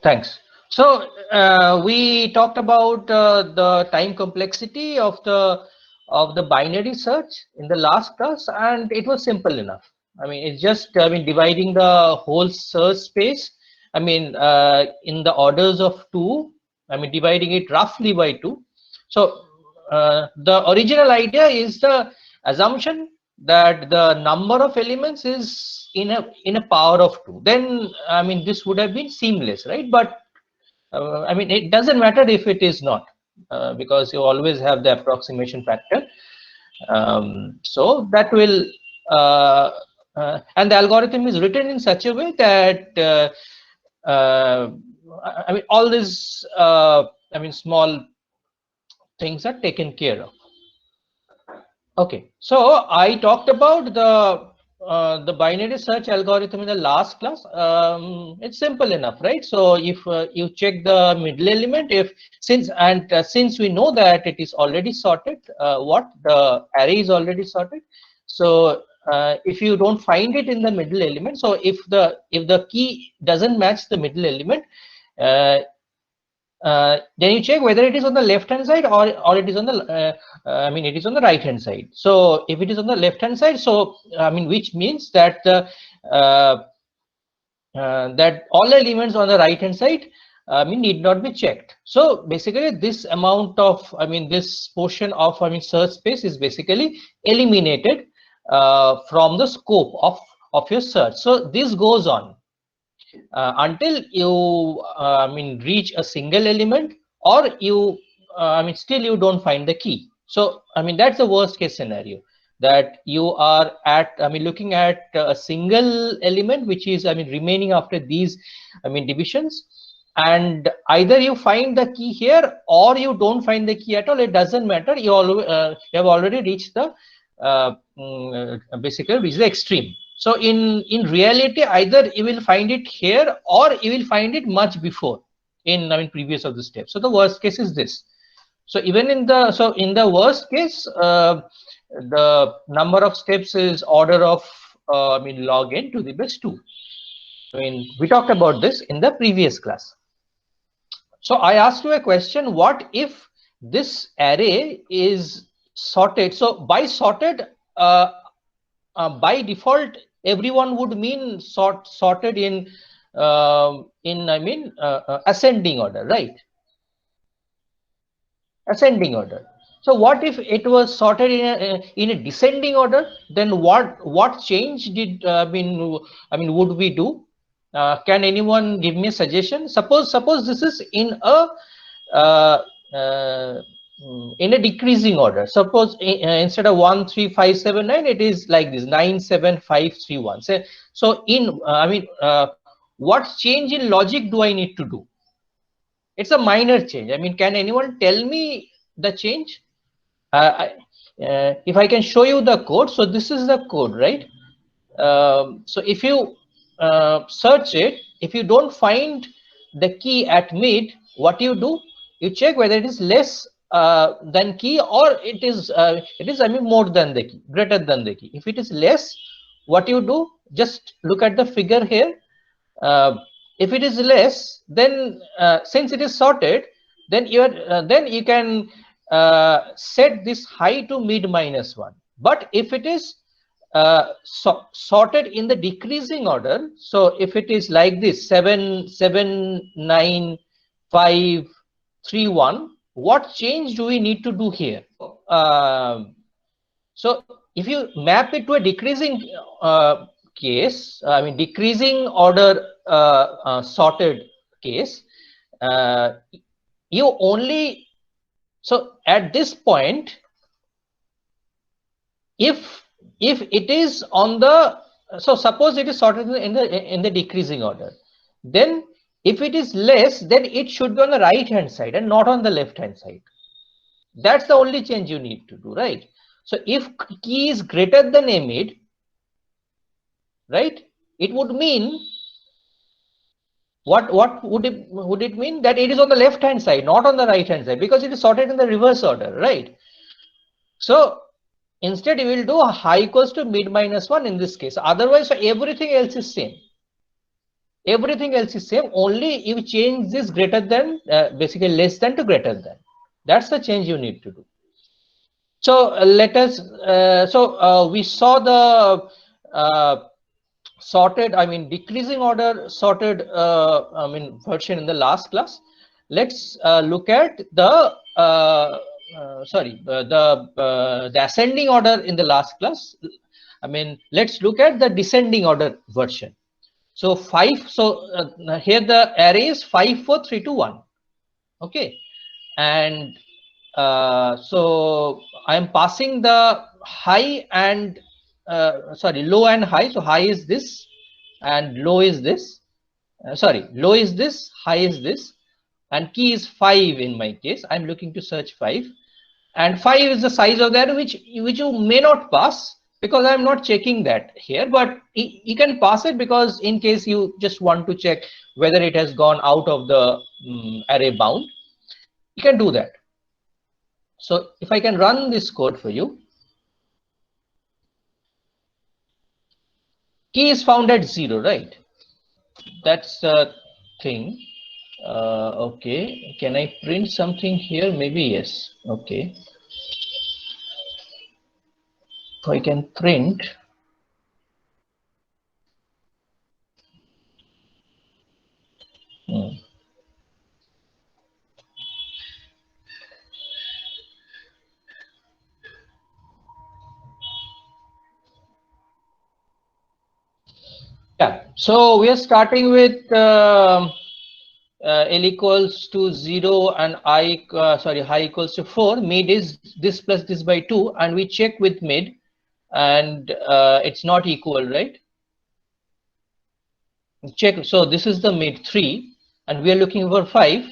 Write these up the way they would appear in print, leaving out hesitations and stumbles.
Thanks. So we talked about the time complexity of the binary search in the last class, and it was simple enough. I mean, it's just dividing the whole search space. In the orders of two. Dividing it roughly by two. So the original idea is the assumption that the number of elements is in a power of two. Then this would have been seamless, right? But it doesn't matter if it is not, because you always have the approximation factor. So that will and the algorithm is written in such a way that all these small things are taken care of. Okay, so I talked about the binary search algorithm in the last class. It's simple enough, right? So if you check the middle element, since we know that it is already sorted, the array is already sorted. So if you don't find it in the middle element, so if the key doesn't match the middle element, then you check whether it is on the left hand side or it is on the it is on the right hand side. So if it is on the left hand side, so which means that that all elements on the right hand side need not be checked. So basically this amount of this portion of search space is basically eliminated from the scope of your search. So this goes on until you reach a single element, or you still you don't find the key. So that's the worst case scenario, that you are at looking at a single element which is remaining after these divisions, and either you find the key here or you don't find the key at all. It doesn't matter. You have already reached the basically reached the extreme. So in reality, either you will find it here or you will find it much before in previous of the steps. So the worst case is this. So even in the worst case, the number of steps is order of log n to the base 2. We talked about this in the previous class. So I asked you a question: what if this array is sorted? So by sorted, by default, everyone would mean sorted in ascending order, right? Ascending order. So what if it was sorted in a descending order? Then what change did would we do? Can anyone give me a suggestion? Suppose this is in a decreasing order. Suppose instead of 1 3 5 7 9, it is like this: 9 7 5 3 1. So in what change in logic do I need to do? It's a minor change. Can anyone tell me the change? If I can show you the code, so this is the code, right? So if you search it, if you don't find the key at mid, what you do? You check whether it is less than key, or it is more than the key, greater than the key. If it is less, what you do? Just look at the figure here. If it is less, then since it is sorted, then you can set this high to mid -1. But if it is sorted in the decreasing order, so if it is like this: 7 7 9 5 3 1, what change do we need to do here? So if you map it to a decreasing case, decreasing order sorted case, you only, so at this point, if it is on the, so suppose it is sorted in the decreasing order, then if it is less, then it should be on the right hand side and not on the left hand side. That's the only change you need to do, right? So if key is greater than a mid, right, it would mean, what would it mean? That it is on the left hand side, not on the right hand side, because it is sorted in the reverse order, right? So instead you will do a high equals to mid -1 in this case. Otherwise, so everything else is same. Everything else is same, only you change this greater than, basically less than to greater than. That's the change you need to do. So let us, we saw the sorted, I mean decreasing order sorted, version in the last class. Let's look at the the ascending order in the last class. I mean, let's look at the descending order version. So 5, so here the array is 5, 4, 3, 2, 1. Okay, and so I am passing the high and low and high. So high is this and low is this. Low is this, high is this, and key is 5 in my case. I'm looking to search 5, and 5 is the size of that which you may not pass, because I'm not checking that here, but you can pass it because in case you just want to check whether it has gone out of the array bound, you can do that. So if I can run this code for you, key is found at 0, right? That's the thing. Okay, can I print something here? Maybe yes. Okay, so I can print. Yeah, so we are starting with L equals to 0 and high equals to 4. Mid is this plus this by 2, and we check with mid, and it's not equal, right? Check. So this is the mid 3, and we are looking for 5.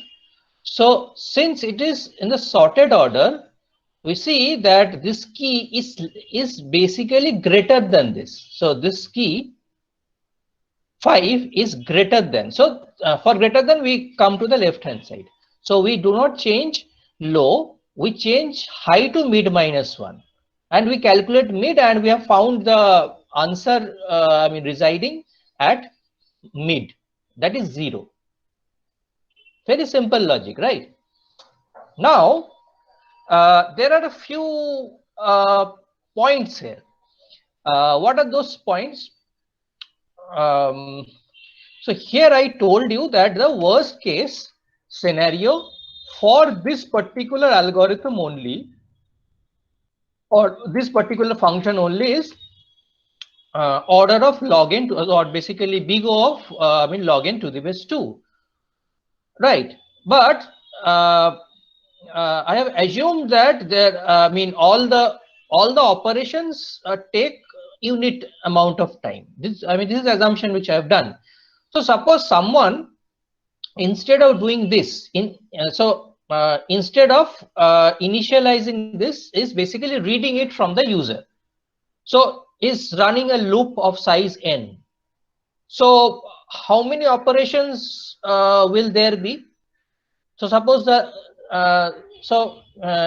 So since it is in the sorted order, we see that this key is basically greater than this. So this key 5 is greater than. So for greater than, we come to the left hand side. So we do not change low, we change high to mid minus 1, and we calculate mid, and we have found the answer residing at mid, that is 0. Very simple logic, right? Now there are a few points here. What are those points? So here I told you that the worst case scenario for this particular algorithm only, or this particular function only, is order of log n to, or basically big O of log n to the base 2, right? But I have assumed that there all the operations take unit amount of time. This is assumption which I have done. So suppose someone, instead of doing this, instead of initializing this, is basically reading it from the user. So is running a loop of size n. So how many operations will there be? So suppose the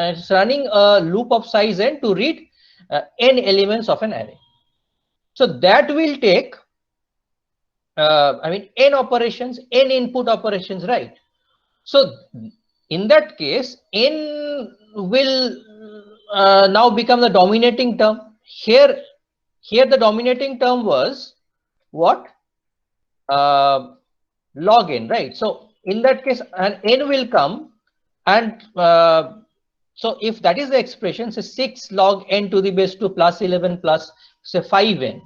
it's running a loop of size n to read n elements of an array. So that will take n operations, n input operations, right? So in that case, n will now become the dominating term. Here the dominating term was what? Log n, right? So in that case, an n will come, and so if that is the expression, say 6 log n to the base 2 plus 11 plus say 5n,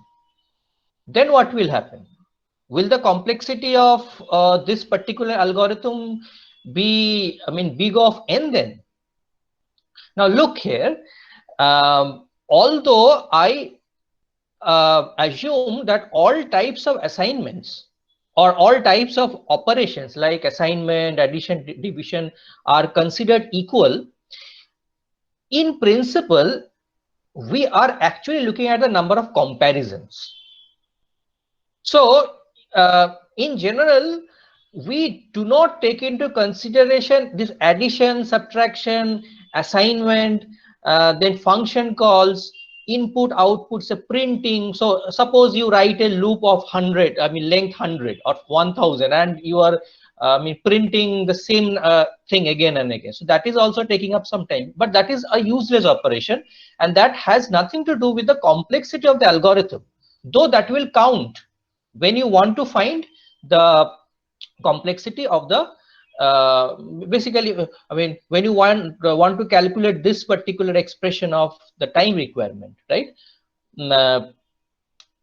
then what will happen? Will the complexity of this particular algorithm be, big of n then? Now look here, although I assume that all types of assignments or all types of operations like assignment, addition, division are considered equal, in principle, we are actually looking at the number of comparisons. So in general, we do not take into consideration this addition, subtraction, assignment, then function calls. input output, say printing. So suppose you write a loop of 100, I mean length 100 or 1000, and you are printing the same thing again and again. So that is also taking up some time, but that is a useless operation, and that has nothing to do with the complexity of the algorithm, though that will count when you want to find the complexity of the basically, I mean, when you want to calculate this particular expression of the time requirement, right?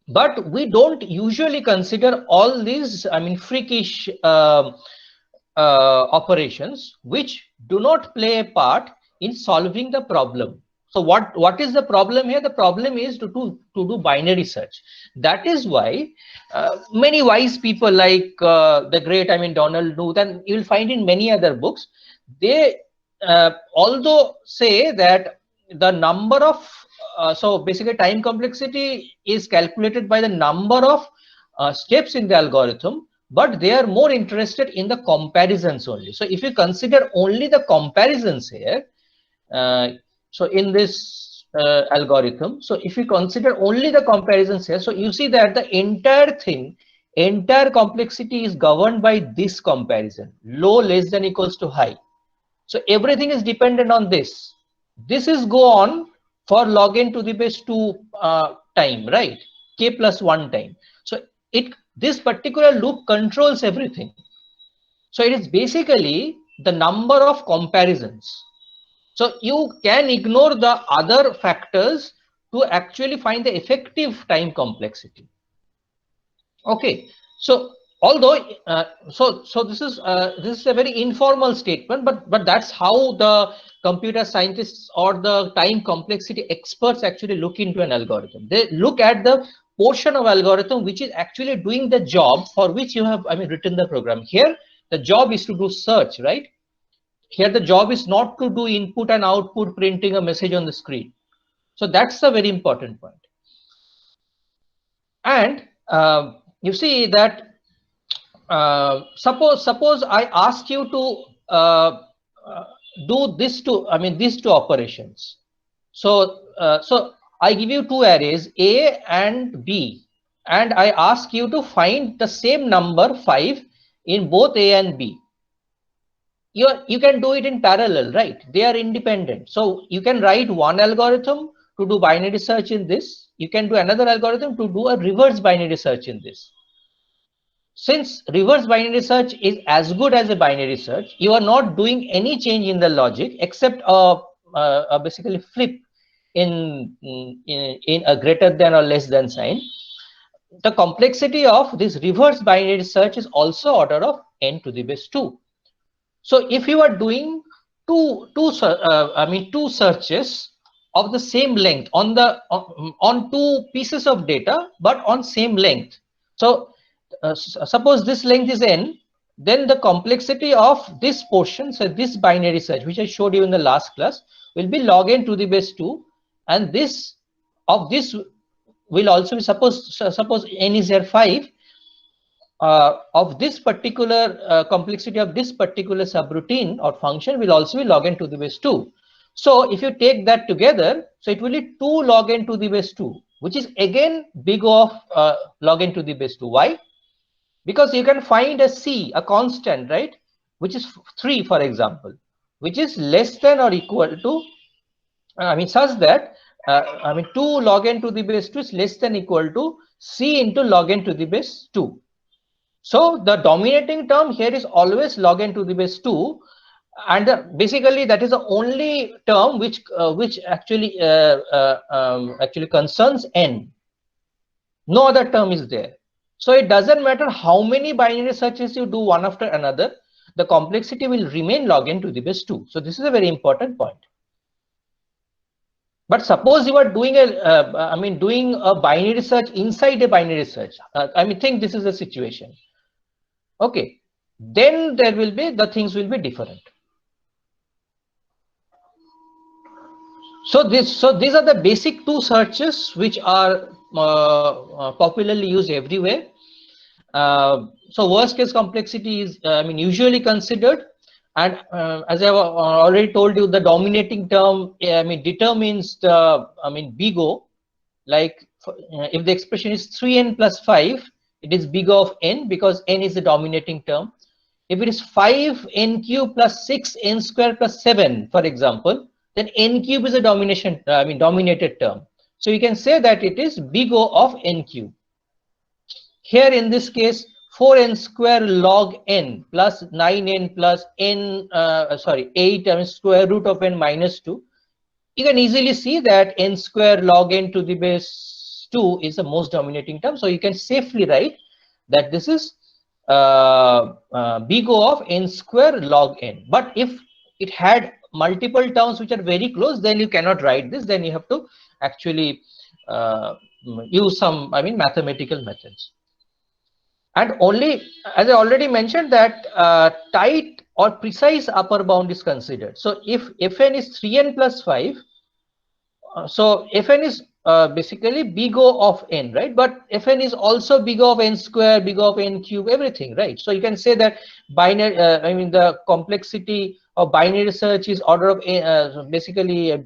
But we don't usually consider all these, I mean, freakish operations which do not play a part in solving the problem. So what is the problem here? The problem is to do binary search. That is why many wise people like the great, I mean, Donald Knuth, and you will find in many other books, they although say that the number of so basically time complexity is calculated by the number of steps in the algorithm, but they are more interested in the comparisons only. So if you consider only the comparisons here, so in this algorithm, so if you consider only the comparisons here, so you see that the entire complexity is governed by this comparison, low less than equals to high. So everything is dependent on this. This is go on for log n to the base 2 time, right? K plus 1 time. So this particular loop controls everything. So it is basically the number of comparisons. So you can ignore the other factors to actually find the effective time complexity. Okay, so although so this is a very informal statement, but that's how the computer scientists or the time complexity experts actually look into an algorithm. They look at the portion of algorithm which is actually doing the job for which you have, I mean, written the program. Here the job is to do search, right? Here the job is not to do input and output, printing a message on the screen. So that's a very important point. And you see that suppose I ask you to do this two, I mean these two operations. So so I give you two arrays A and B, and I ask you to find the same number 5 in both A and B. You can do it in parallel, right? They are independent. So you can write one algorithm to do binary search in this. You can do another algorithm to do a reverse binary search in this. Since reverse binary search is as good as a binary search, you are not doing any change in the logic except a basically flip in a greater than or less than sign. The complexity of this reverse binary search is also order of n to the base 2. So if you are doing two searches of the same length on two pieces of data, but on same length. So suppose this length is n, then the complexity of this portion, so this binary search, which I showed you in the last class, will be log n to the base 2, and this will also be, suppose n is here 5. Of this particular complexity of this particular subroutine or function will also be log n to the base 2. So if you take that together, so it will be 2 log n to the base 2, which is again big of log n to the base 2. Why? Because you can find a C, a constant, right, which is 3, for example, which is less than or equal to, I mean, such that, I mean, 2 log n to the base 2 is less than equal to C into log n to the base 2. So the dominating term here is always log n to the base 2, and basically that is the only term which actually actually concerns n. No other term is there. So it doesn't matter how many binary searches you do one after another, the complexity will remain log n to the base 2. So this is a very important point. But suppose you are doing doing a binary search inside a binary search. I mean, think this is a situation. Okay, then there will be, the things will be different. So these are the basic two searches which are popularly used everywhere. So worst case complexity is usually considered, and as I have already told you, the dominating term determines the BIGO, Like if the expression is 3n plus 5, it is big of n because n is the dominating term. If it is 5n cube plus 6n square plus 7, for example, then n cube is a dominated term. So you can say that it is big O of n cube. Here in this case, 4n square log n plus 9n plus n, 8 square root of n minus 2. You can easily see that n square log n to the base 2 is the most dominating term. So you can safely write that this is big O of n square log n. But if it had multiple terms which are very close, then you cannot write this. Then you have to actually use some, mathematical methods. And only, as I already mentioned, that tight or precise upper bound is considered. So if fn is 3n plus 5, so fn is basically big O of n, right? But fn is also big O of n square, big O of n cube, everything, right? So you can say that binary, the complexity of binary search is order of basically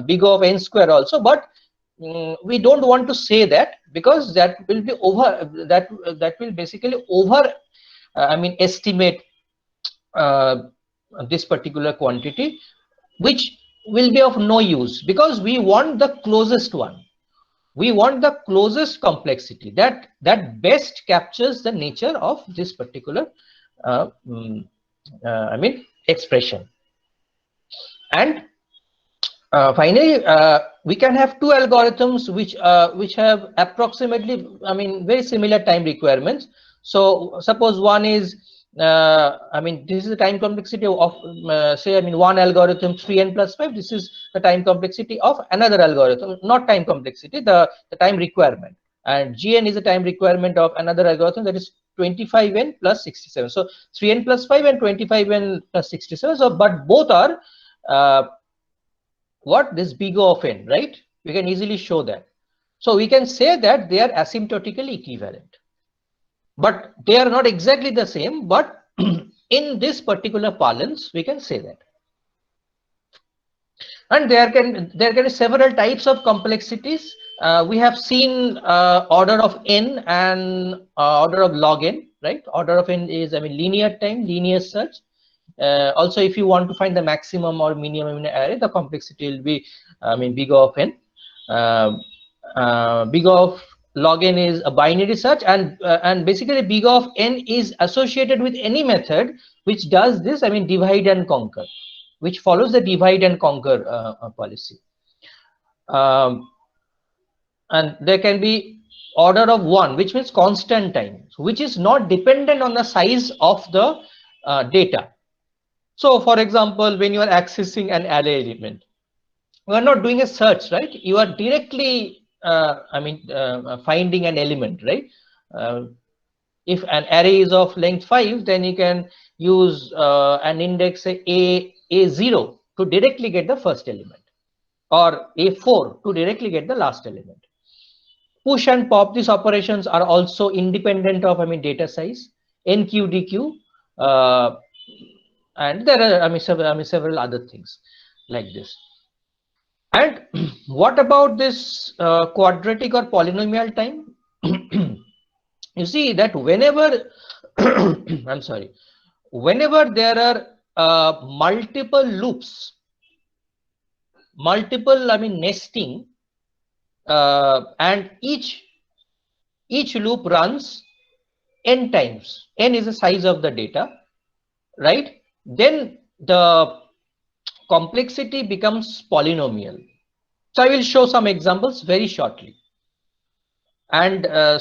big O of n square also. But we don't want to say that, because that will be over, that will basically over estimate this particular quantity, which will be of no use, because we want the closest one. We want the closest complexity that best captures the nature of this particular expression. And finally, we can have two algorithms which have approximately, very similar time requirements. So suppose one is, this is the time complexity of, say, one algorithm 3n plus 5. This is the time complexity of another algorithm, not time complexity, the time requirement. And gn is the time requirement of another algorithm, that is 25n plus 67. So 3n plus 5 and 25n plus 67. So, but both are this big O of n, right? We can easily show that. So we can say that they are asymptotically equivalent, but they are not exactly the same. But in this particular parlance, we can say that. And there can be several types of complexities. We have seen order of n and order of log n, right? Order of n is linear time, linear search. Also, if you want to find the maximum or minimum in an array, the complexity will be big O of n. Big O of log n is a binary search, and basically big O of n is associated with any method which does this, divide and conquer, which follows the divide and conquer policy. And there can be order of 1, which means constant time, which is not dependent on the size of the data. So for example, when you are accessing an array element, you are not doing a search, right? You are directly finding an element, right? If an array is of length 5, then you can use an index A0 to directly get the first element, or A4 to directly get the last element. Push and pop, these operations are also independent of data size. NQ, DQ, and there are several other things like this. And what about this quadratic or polynomial time? You see that whenever whenever there are multiple loops, nesting, and each loop runs n times, n is the size of the data, right? Then the complexity becomes polynomial. So I will show some examples very shortly. And I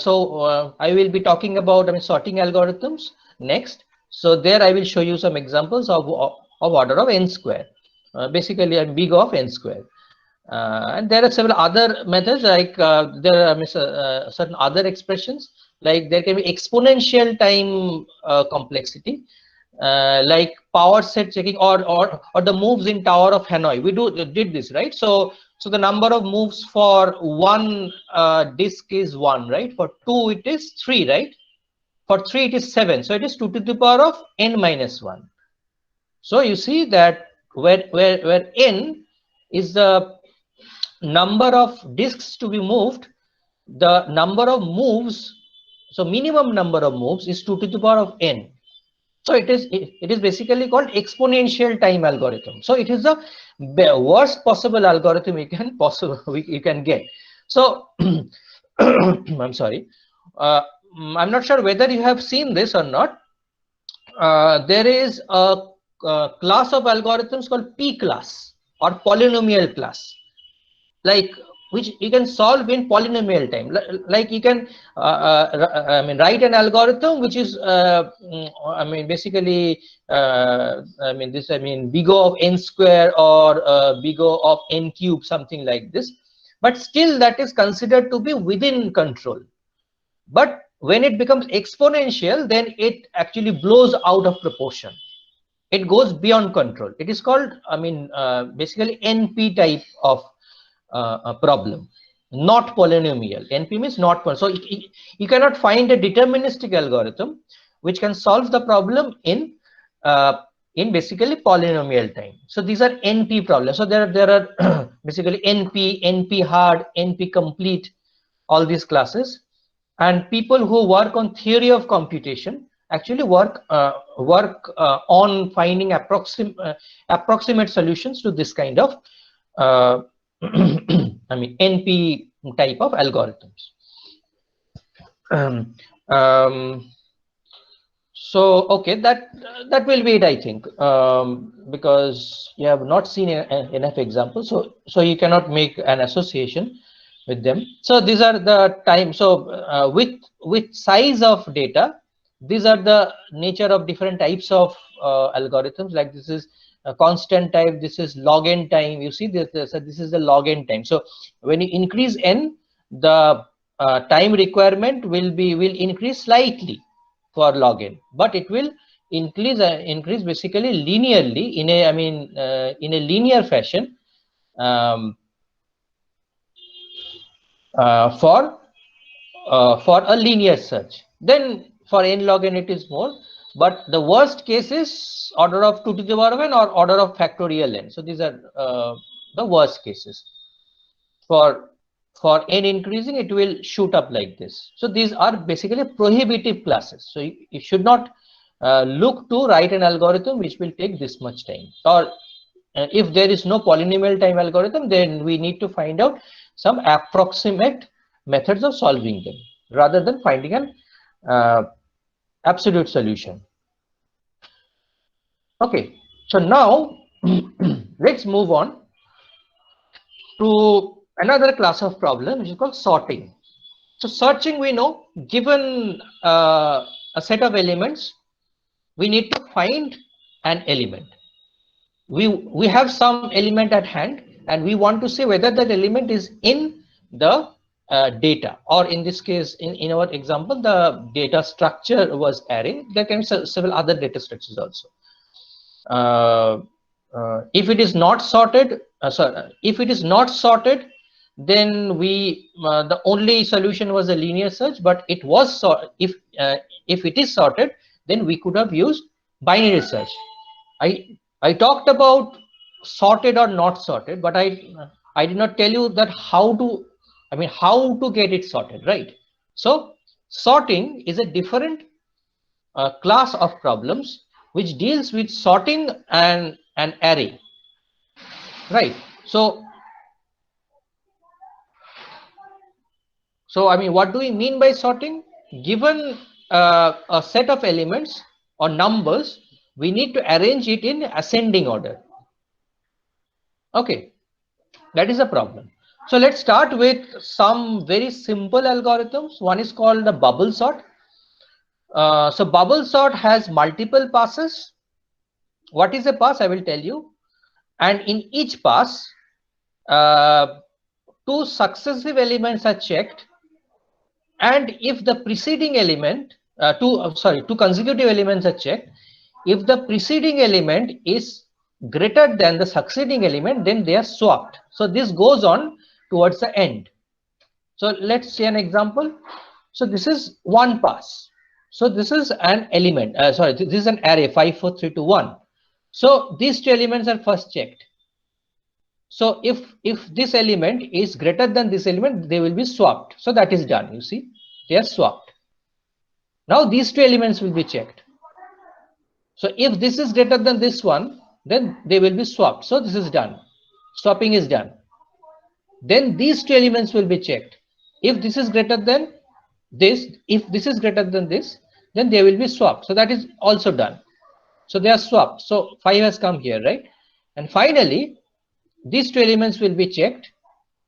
will be talking about sorting algorithms next. So there I will show you some examples of order of n square, basically a big O of n square. And there are several other methods, like there are certain other expressions, like there can be exponential time complexity, like power set checking, or the moves in Tower of Hanoi. We did this, right? So the number of moves for one disk is 1, right? For 2 it is 3, right? For 3 it is 7. So it is 2 to the power of n minus 1. So you see that where n is the number of disks to be moved, the number of moves, so minimum number of moves is 2 to the power of n. So it is basically called exponential time algorithm. So it is the worst possible algorithm you can get. So I'm sorry, I'm not sure whether you have seen this or not. There is a class of algorithms called P class or polynomial class, like which you can solve in polynomial time. Like you can write an algorithm which is basically big O of n square or big O of n cube, something like this, but still that is considered to be within control. But when it becomes exponential, then it actually blows out of proportion. It goes beyond control. It is called basically NP type of a problem, not polynomial. NP means not polynomial. So you cannot find a deterministic algorithm which can solve the problem in basically polynomial time. So these are NP problems. So there are basically NP, NP hard, NP complete, all these classes. And people who work on theory of computation actually work on finding approximate solutions to this kind of NP type of algorithms. So okay, that will be it, I think, because you have not seen enough examples, so you cannot make an association with them. So these are the time. So with size of data, these are the nature of different types of algorithms. Like this is a constant type, this is log n time. You see this, this is the log n time. So when you increase n, the time requirement will increase slightly for log n, but it will increase basically linearly in a in a linear fashion for a linear search. Then for n log n it is more, but the worst case is order of 2 to the power of n or order of factorial n. So these are the worst cases. For n increasing, it will shoot up like this. So these are basically prohibitive classes. So you should not look to write an algorithm which will take this much time. Or if there is no polynomial time algorithm, then we need to find out some approximate methods of solving them rather than finding an absolute solution. Okay, so now let's move on to another class of problem which is called sorting. So searching, we know, given a set of elements, we need to find an element. We have some element at hand and we want to say whether that element is in the data, or in this case, in our example, the data structure was array. There can be several other data structures also. If it is not sorted, then the only solution was a linear search. But it was if it is sorted, then we could have used binary search. I talked about sorted or not sorted, but I did not tell you that how to get it sorted, right? So sorting is a different class of problems which deals with sorting an array, right? So what do we mean by sorting? Given a set of elements or numbers, we need to arrange it in ascending order. Okay, that is a problem. So let's start with some very simple algorithms. One is called the bubble sort. So bubble sort has multiple passes. What is a pass? I will tell you. And in each pass, two successive elements are checked. And if the preceding element, two consecutive elements are checked. If the preceding element is greater than the succeeding element, then they are swapped. So this goes on towards the end. So let's see an example. So this is one pass. So this is an element, this is an array 5, 4, 3, 2, 1. So these two elements are first checked. So if this element is greater than this element, they will be swapped. So that is done. You see, they are swapped. Now these two elements will be checked. So if this is greater than this one, then they will be swapped. So this is done. Swapping is done. Then these two elements will be checked. If this is greater than this, if this is greater than this, then they will be swapped. So that is also done. So they are swapped. So 5 has come here, right? And finally, these two elements will be checked.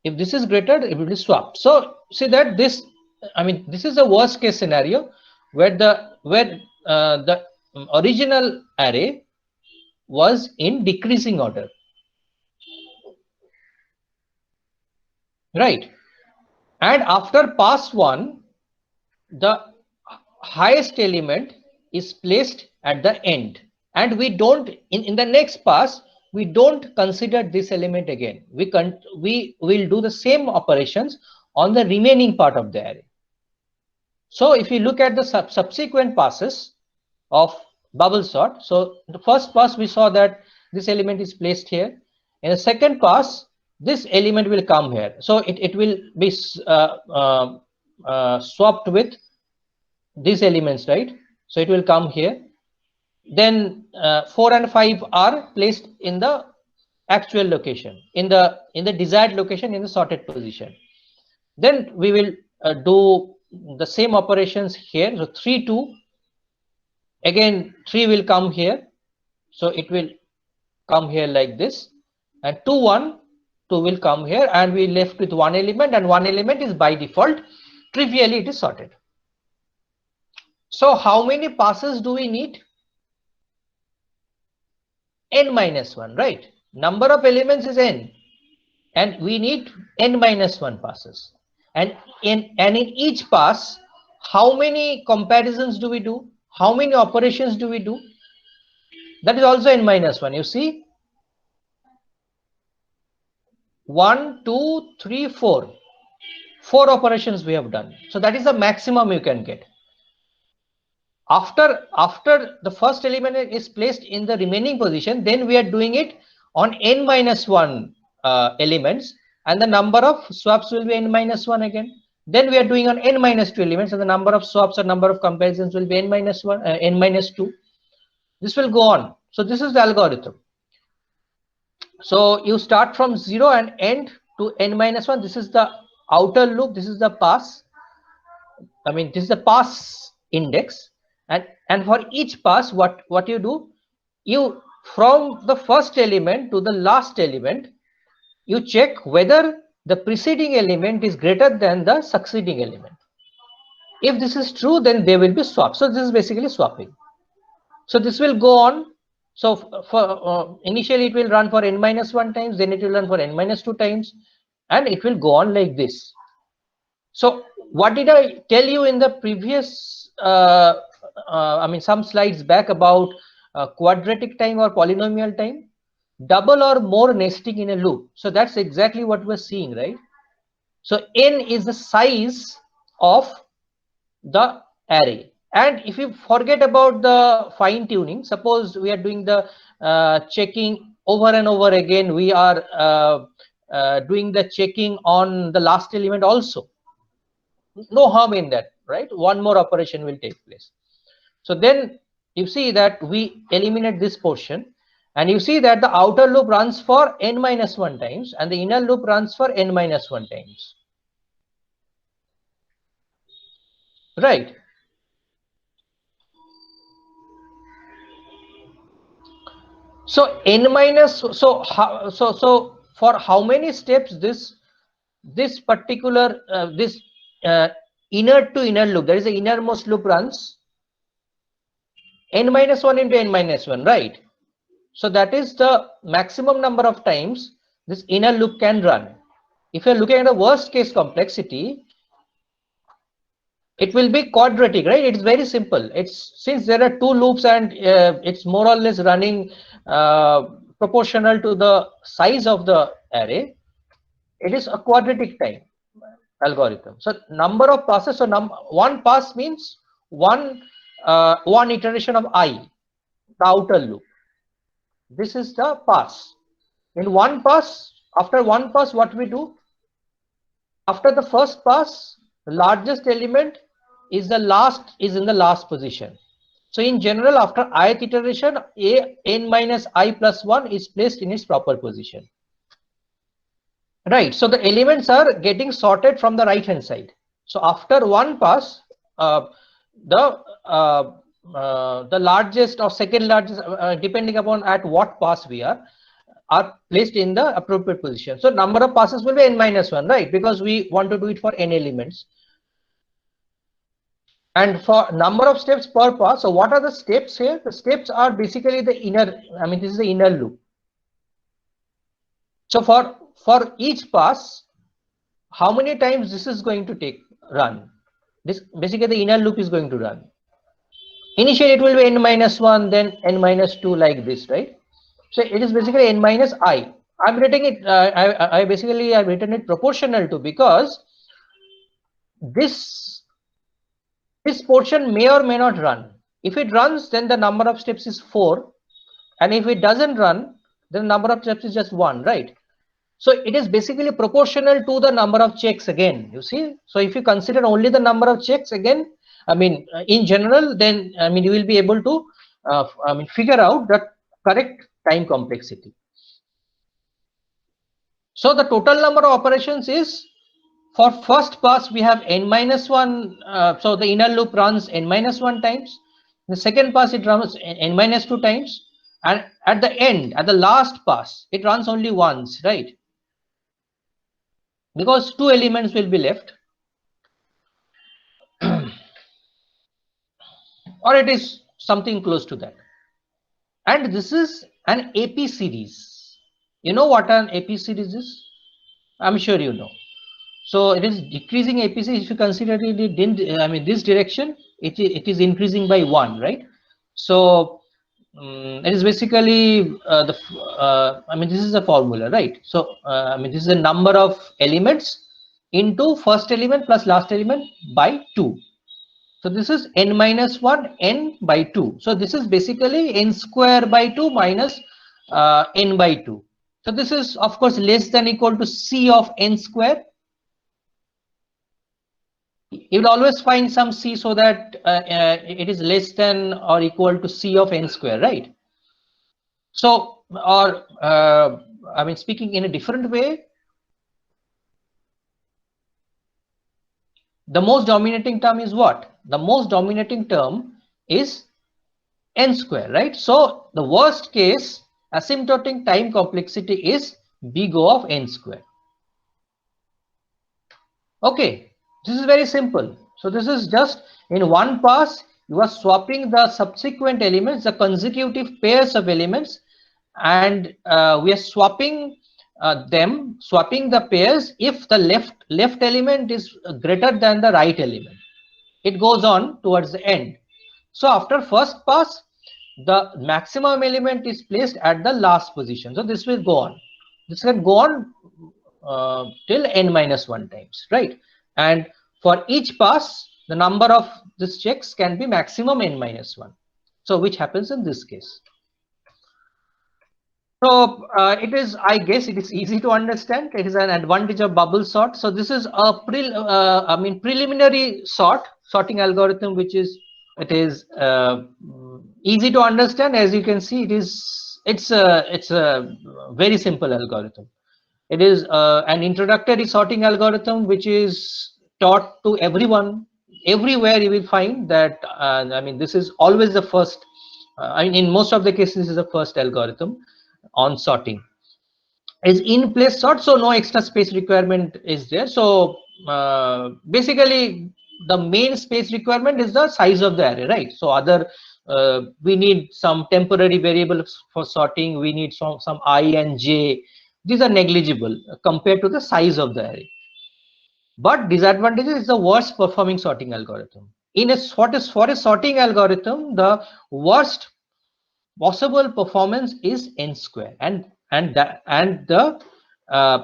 If this is greater, it will be swapped. So see that this, I mean, this is a worst case scenario where the original array was in decreasing order, right? And after pass 1, the highest element is placed at the end, and we don't in the next pass we don't consider this element again. We will do the same operations on the remaining part of the array. So if you look at the subsequent passes of bubble sort, so the first pass we saw that this element is placed here. In the second pass, this element will come here. So it will be swapped with these elements, right? So it will come here. Then 4 and 5 are placed in the actual location, in the desired location, in the sorted position. Then we will do the same operations here. So 3 2, again 3 will come here, so it will come here like this, and 2 1 2 will come here, and we left with one element, and one element is by default, trivially it is sorted. So how many passes do we need? N minus 1, right? Number of elements is n, and we need n minus 1 passes. And in each pass, how many comparisons do we do? How many operations do we do? That is also n minus 1. You see, 1 2 3 4, 4 operations we have done. So that is the maximum you can get. After the first element is placed in the remaining position, then we are doing it on n minus 1 elements, and the number of swaps will be n minus 1 again. Then we are doing on n minus 2 elements, and the number of swaps or number of comparisons will be n minus 1, n minus 2. This will go on. So this is the algorithm. So you start from 0 and end to n minus 1. This is the outer loop. This is the pass. I mean, this is the pass index. And for each pass, what you do, you from the first element to the last element, you check whether the preceding element is greater than the succeeding element. If this is true, then they will be swapped. So this is basically swapping. So this will go on. So for initially it will run for n minus 1 times, then it will run for n minus 2 times, and it will go on like this. So what did I tell you in the previous I mean some slides back about quadratic time or polynomial time? Double or more nesting in a loop. So that's exactly what we're seeing, right? So n is the size of the array. And if you forget about the fine tuning, suppose we are doing the checking over and over again, we are doing the checking on the last element also. No harm in that, right? One more operation will take place. So then you see that we eliminate this portion, and you see that the outer loop runs for n minus 1 times and the inner loop runs for n minus 1 times, right? So n minus, so for how many steps this particular this inner to inner loop, there is the innermost loop runs n minus 1 into n minus 1, right? So that is the maximum number of times this inner loop can run. If you're looking at the worst case complexity, it will be quadratic, right? It's very simple. It's since there are two loops and it's more or less running proportional to the size of the array, it is a quadratic time algorithm. So number of passes, so one pass means one iteration of I, the outer loop. This is the pass. In one pass, after one pass, what we do? After the first pass, the largest element is in the last position. So in general, after ith iteration, n minus I plus 1 is placed in its proper position. Right. So the elements are getting sorted from the right hand side. So after one pass, the largest or second largest, depending upon at what pass we are placed in the appropriate position. So number of passes will be n minus 1, right? Because we want to do it for n elements. And for number of steps per pass, so what are the steps here? The steps are basically the inner, I mean, this is the inner loop. So for each pass, how many times this is going to run? This basically the inner loop is going to run. Initially it will be n minus 1, then n minus 2, like this, right? So it is basically n minus I. I'm writing it, I've written it proportional to, because this portion may or may not run. If it runs, then the number of steps is 4. And if it doesn't run, then the number of steps is just 1, right? So it is basically proportional to the number of checks again, you see. So if you consider only the number of checks again, I mean, in general, then, I mean, you will be able to, figure out the correct time complexity. So the total number of operations is, for first pass, we have n minus 1. So the inner loop runs n minus 1 times. The second pass, it runs n minus 2 times. And at the end, at the last pass, it runs only once, right? Because 2 elements will be left. Or it is something close to that. And this is an AP series. You know what an AP series is? I'm sure you know. So it is decreasing AP series. If you consider it in, I mean, this direction, it is increasing by 1, right? So it is basically I mean, this is a formula, right? So I mean, this is the number of elements into first element plus last element by 2. So this is n minus 1 n by 2. So this is basically n square by 2 minus n by 2. So this is, of course, less than equal to C of n square. You will always find some C so that it is less than or equal to C of n square, right? So, or I mean, speaking in a different way, the most dominating term is what? The most dominating term is n square, right? So the worst case asymptotic time complexity is big O of n square. Okay, this is very simple. So this is just in one pass, you are swapping the subsequent elements, the consecutive pairs of elements, and we are swapping the pairs if the left element is greater than the right element. It goes on towards the end. So after first pass, the maximum element is placed at the last position. So this will go on. This can go on till n minus 1 times, right? And for each pass, the number of these checks can be maximum n minus 1. So which happens in this case. So it is, I guess it is easy to understand. It is an advantage of bubble sort. So this is a preliminary sorting algorithm, which is easy to understand. As you can see, it's a very simple algorithm. It is an introductory sorting algorithm which is taught to everyone. Everywhere you will find that. I mean, this is always the first. I mean, in most of the cases, this is the first algorithm on sorting. Is in place sort, so no extra space requirement is there. So basically, the main space requirement is the size of the array, right? So other we need some temporary variables for sorting. We need some I and j. These are negligible compared to the size of the array. But disadvantage is the worst performing sorting algorithm. For a sorting algorithm, the worst possible performance is n square, and the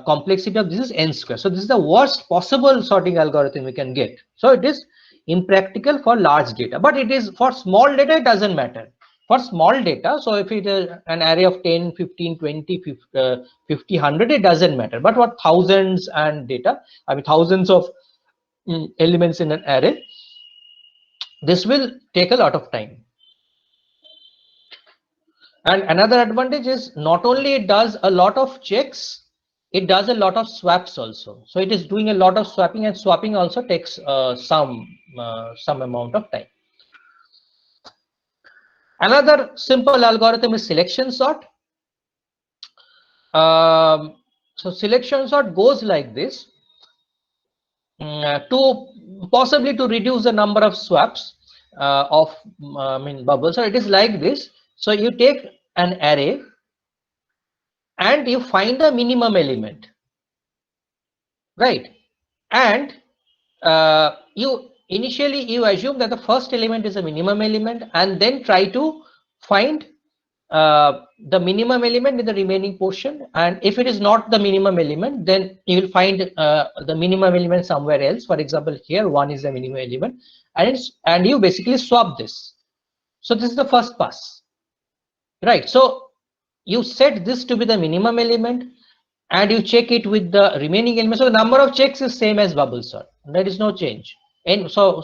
complexity of this is n square. So this is the worst possible sorting algorithm we can get. So it is impractical for large data, but it is for small data, it doesn't matter. For small data, so if it is an array of 10, 15, 20, 50, 100, it doesn't matter. But what thousands and data, I mean thousands of elements in an array, this will take a lot of time. And another advantage is not only it does a lot of checks, it does a lot of swaps also. So it is doing a lot of swapping, and swapping also takes some amount of time. Another simple algorithm is selection sort. So selection sort goes like this. To possibly to reduce the number of swaps of bubbles. So it is like this. So you take an array and you find the minimum element, right? And you assume that the first element is a minimum element, and then try to find the minimum element in the remaining portion. And if it is not the minimum element, then you will find the minimum element somewhere else. For example, here 1 is the minimum element, and you basically swap this. So this is the first pass, right? So you set this to be the minimum element, and you check it with the remaining element. So the number of checks is same as bubble sort. There is no change. And so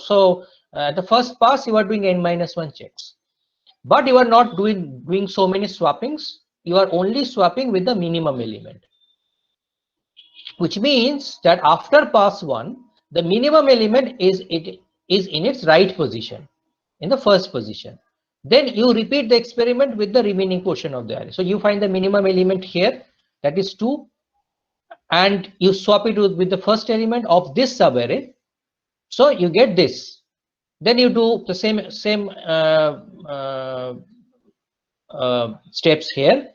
the first pass you are doing n-1 checks. But you are not doing so many swappings. You are only swapping with the minimum element, which means that after pass 1, the minimum element is in its right position, in the first position. Then you repeat the experiment with the remaining portion of the array. So you find the minimum element here, that is 2, and you swap it with the first element of this subarray. So you get this. Then you do the same steps here,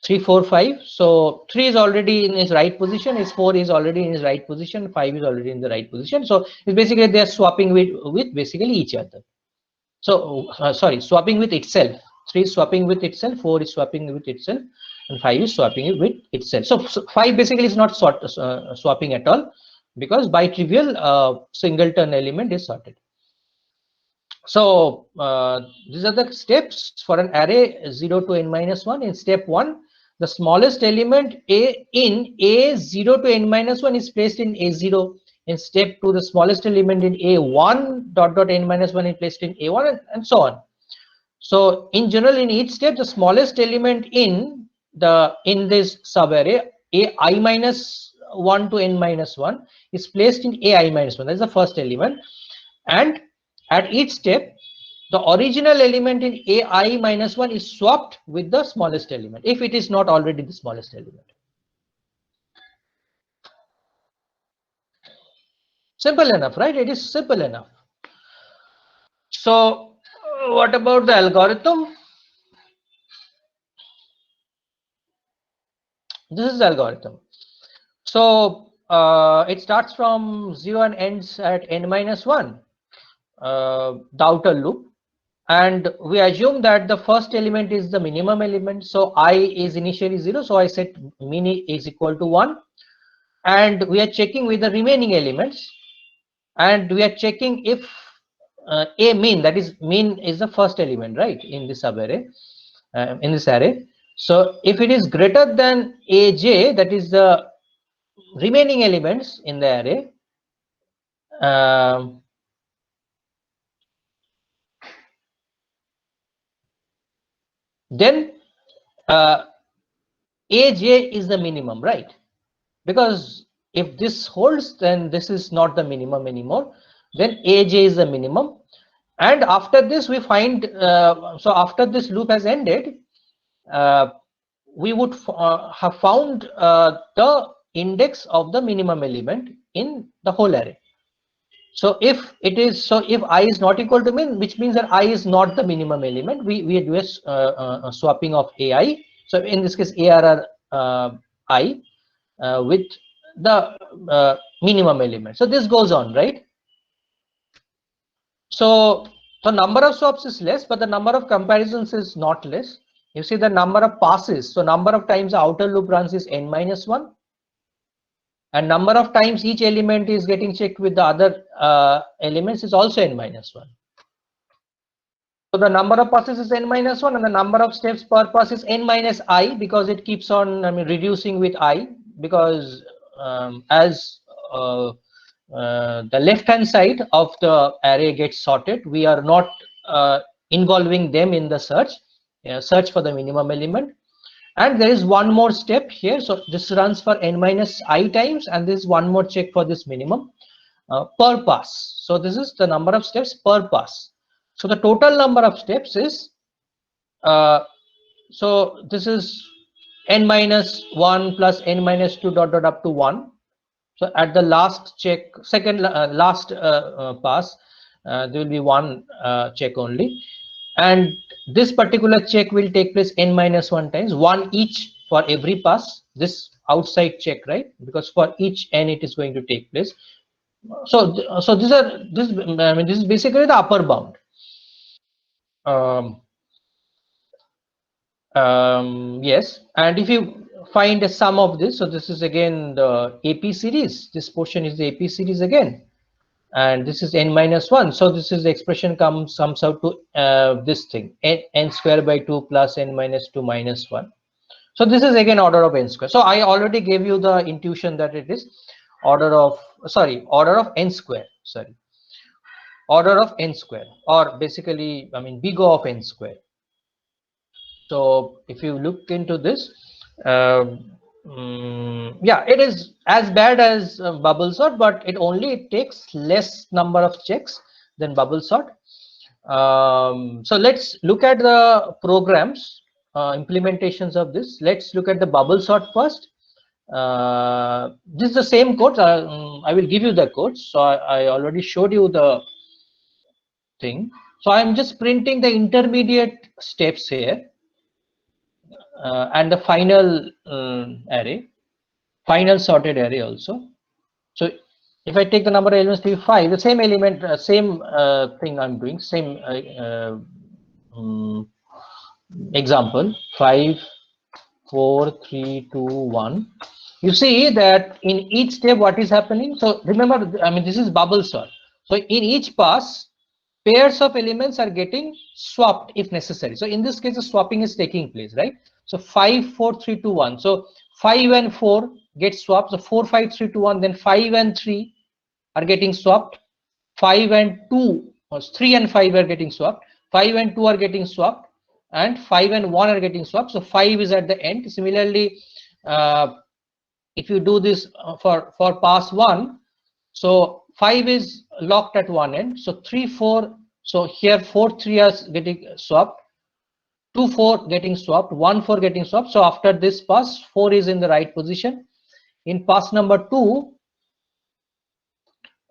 3, 4, 5. So 3 is already in its right position, is 4 is already in its right position, 5 is already in the right position. So it's basically they are swapping with basically each other. So sorry, swapping with itself. 3 is swapping with itself, 4 is swapping with itself, and 5 is swapping with itself. So 5 basically is not swapping at all, because by trivial singleton element is sorted. So these are the steps for an array 0 to n-1. In step 1, the smallest element in A0 to n-1 is placed in A0. In step 2, the smallest element in A1 dot n-1 is placed in A1, and so on. So in general, in each step, the smallest element in this subarray ai-1 to n-1 is placed in ai-1. That is the first element. And at each step, the original element in ai-1 is swapped with the smallest element, if it is not already the smallest element. Simple enough, right? It is simple enough. So what about the algorithm? This is the algorithm. So it starts from 0 and ends at n-1, the outer loop. And we assume that the first element is the minimum element. So I is initially 0. So I set min is equal to 1. And we are checking with the remaining elements. And we are checking if a min, that is min is the first element, right, in this subarray, in this array. So if it is greater than aj, that is the remaining elements in the array, then aj is the minimum, right? Because if this holds, then this is not the minimum anymore. Then aj is the minimum. And after this, we find, so after this loop has ended, we would have found the index of the minimum element in the whole array. So if it is, so if I is not equal to min, which means that I is not the minimum element, we do a swapping of ai. So in this case, arr I with the minimum element. So this goes on, right? So the number of swaps is less, but the number of comparisons is not less. You see the number of passes. So number of times the outer loop runs is n-1. And number of times each element is getting checked with the other elements is also n-1. So the number of passes is n minus 1 and the number of steps per pass is n minus I, because it keeps on reducing with I, because as the left hand side of the array gets sorted, we are not involving them in the search for the minimum element. And there is one more step here, so this runs for n minus I times, and this is one more check for this minimum per pass. So this is the number of steps per pass. So the total number of steps is so this is n minus 1 plus n minus 2 dot dot up to 1. So at the last check, last pass, there will be one check only, and this particular check will take place n minus 1 times, one each for every pass. This outside check, right? Because for each n it is going to take place. So this is basically the upper bound. Yes, and if you find a sum of this, so this is again the AP series. This portion is the AP series again, and this is n minus 1. So this is the expression sums out to this thing, n square by 2 plus n minus 2 minus 1. So this is again order of n square. So I already gave you the intuition that it is order of n square. Sorry, order of n square, or basically big O of n square. So if you look into this, yeah, it is as bad as bubble sort, but it takes less number of checks than bubble sort. So let's look at the programs, implementations of this. Let's look at the bubble sort first. This is the same code. I will give you the code. So I already showed you the thing. So I'm just printing the intermediate steps here. And the final array, final sorted array also. So if I take the number of elements to be 5, the same element, same thing I'm doing, same example, 5, 4, 3, 2, 1. You see that in each step what is happening. So remember, this is bubble sort. So in each pass, pairs of elements are getting swapped if necessary. So in this case, the swapping is taking place, right? So 5, 4, 3, 2, 1. So 5 and 4 get swapped. So 4, 5, 3, 2, 1. Then 5 and 3 are getting swapped. 5 and 2, or 3 and 5 are getting swapped. 5 and 2 are getting swapped. And 5 and 1 are getting swapped. So 5 is at the end. Similarly, if you do this for pass 1, so 5 is locked at one end. So 3, 4. So here 4, 3 are getting swapped. 2, 4 getting swapped. 1, 4 getting swapped. So after this pass, 4 is in the right position. In pass number 2,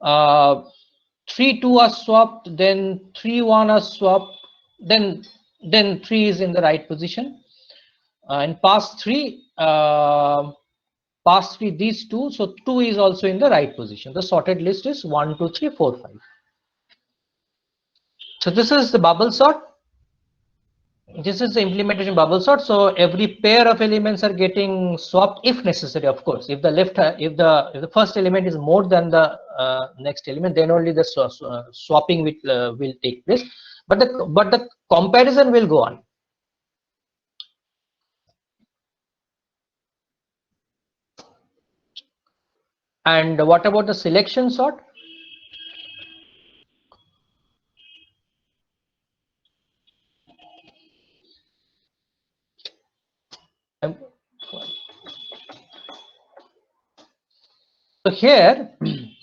3, 2 are swapped. Then 3, 1 are swapped. Then 3 is in the right position. In pass 3, these two, so 2 is also in the right position. The sorted list is 1, 2, 3, 4, 5. So this is the bubble sort. This is the implementation bubble sort. So every pair of elements are getting swapped if necessary. Of course, if the first element is more than the next element, then only the swapping will take place. But the comparison will go on. And what about the selection sort? So here,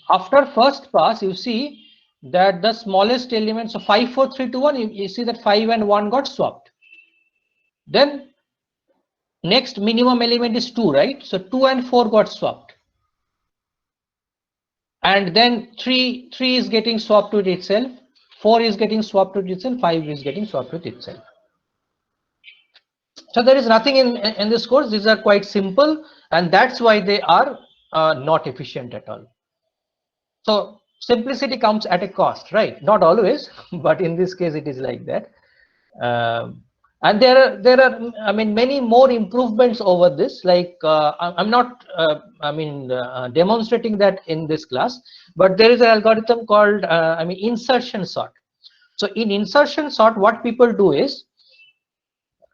after first pass, you see that the smallest element, so 5, 4, 3, 2, 1, you see that 5 and 1 got swapped. Then next minimum element is 2, right? So 2 and 4 got swapped. And then 3 is getting swapped with itself, 4 is getting swapped with itself, 5 is getting swapped with itself. So there is nothing in this course. These are quite simple, and that's why they are not efficient at all. So simplicity comes at a cost, right? Not always, but in this case it is like that. And there are many more improvements over this. Like I'm not demonstrating that in this class, but there is an algorithm called insertion sort. So in insertion sort, what people do is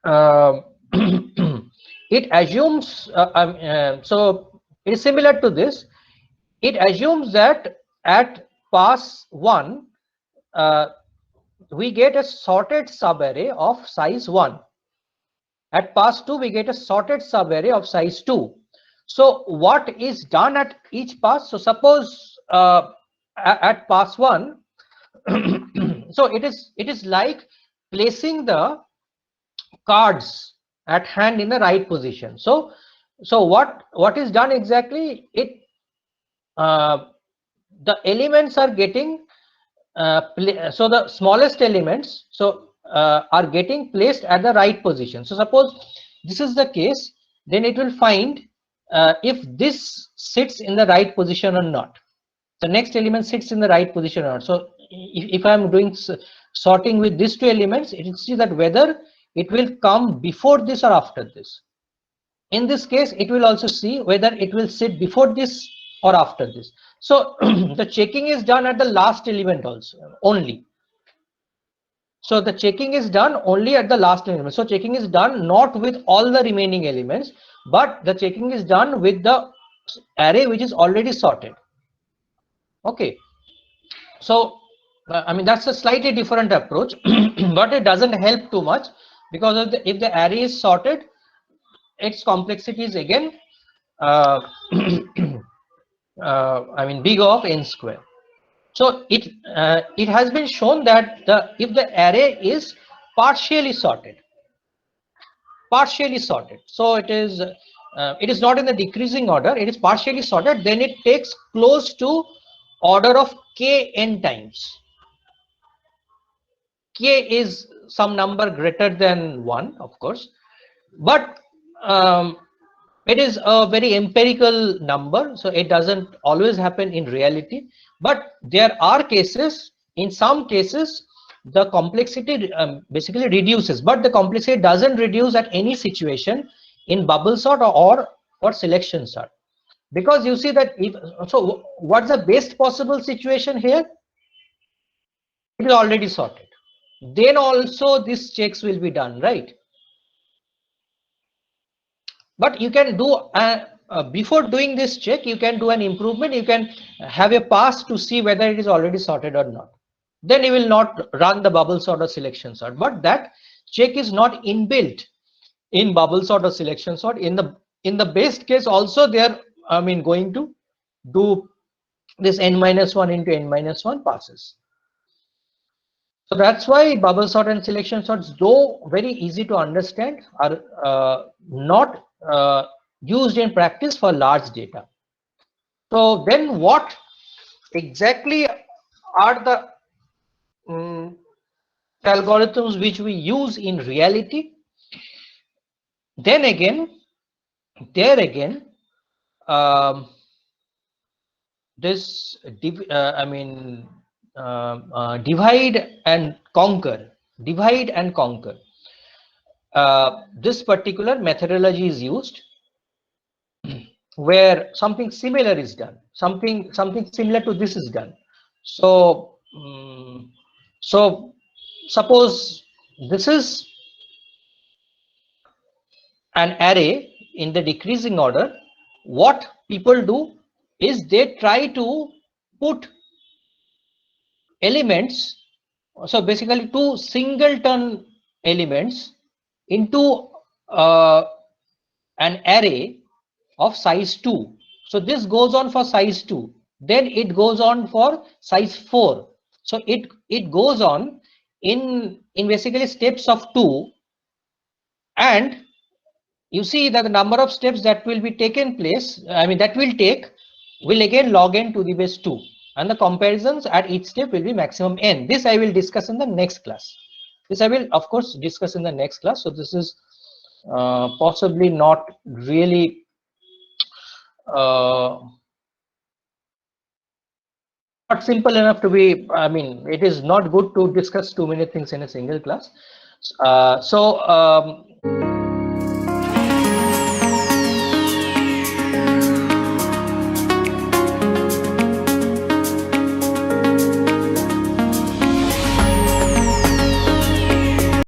uh, it assumes so it is similar to this. It assumes that at pass 1 uh, we get a sorted subarray of size 1. At pass 2 we get a sorted subarray of size 2. So what is done at each pass? So suppose at pass 1 so it is like placing the cards at hand in the right position. So what is done exactly? It the elements are getting so the smallest elements are getting placed at the right position. So suppose this is the case, then it will find if this sits in the right position or not. The next element sits in the right position or not. So if I am doing sorting with these two elements, it will see that whether it will come before this or after this. In this case, it will also see whether it will sit before this or after this. So the checking is done at the last element also only. So the checking is done only at the last element. So checking is done not with all the remaining elements, but the checking is done with the array which is already sorted. Okay. So I mean that's a slightly different approach, but it doesn't help too much because if the array is sorted, its complexity is again I mean big O of n square. So it has been shown that if the array is partially sorted, so it is not in the decreasing order, it is partially sorted, then it takes close to order of k n times. K is some number greater than 1, of course, but it is a very empirical number, so it doesn't always happen in reality. But there are cases, in some cases the complexity basically reduces, but the complexity doesn't reduce at any situation in bubble sort or selection sort, because you see that if so, what's the best possible situation here? It is already sorted, then also these checks will be done, right? But you can do before doing this check, you can do an improvement. You can have a pass to see whether it is already sorted or not. Then you will not run the bubble sort or selection sort, but that check is not inbuilt in bubble sort or selection sort. In the best case also, they are going to do this n-1 into n-1 passes. So that's why bubble sort and selection sorts, though very easy to understand, are not used in practice for large data. So then what exactly are the algorithms which we use in reality? Then again, this divide and conquer. This particular methodology is used where something similar is done, something similar to this is done. So so suppose this is an array in the decreasing order. What people do is they try to put elements, so basically two singleton elements into an array of size 2. So this goes on for size 2, then it goes on for size 4. So it goes on in basically steps of 2, and you see that the number of steps that will be taken place, that will take, will again log n to the base 2, and the comparisons at each step will be maximum n. This I will discuss in the next class. This I will of course discuss in the next class. So this is possibly not really not simple enough to be, it is not good to discuss too many things in a single class. So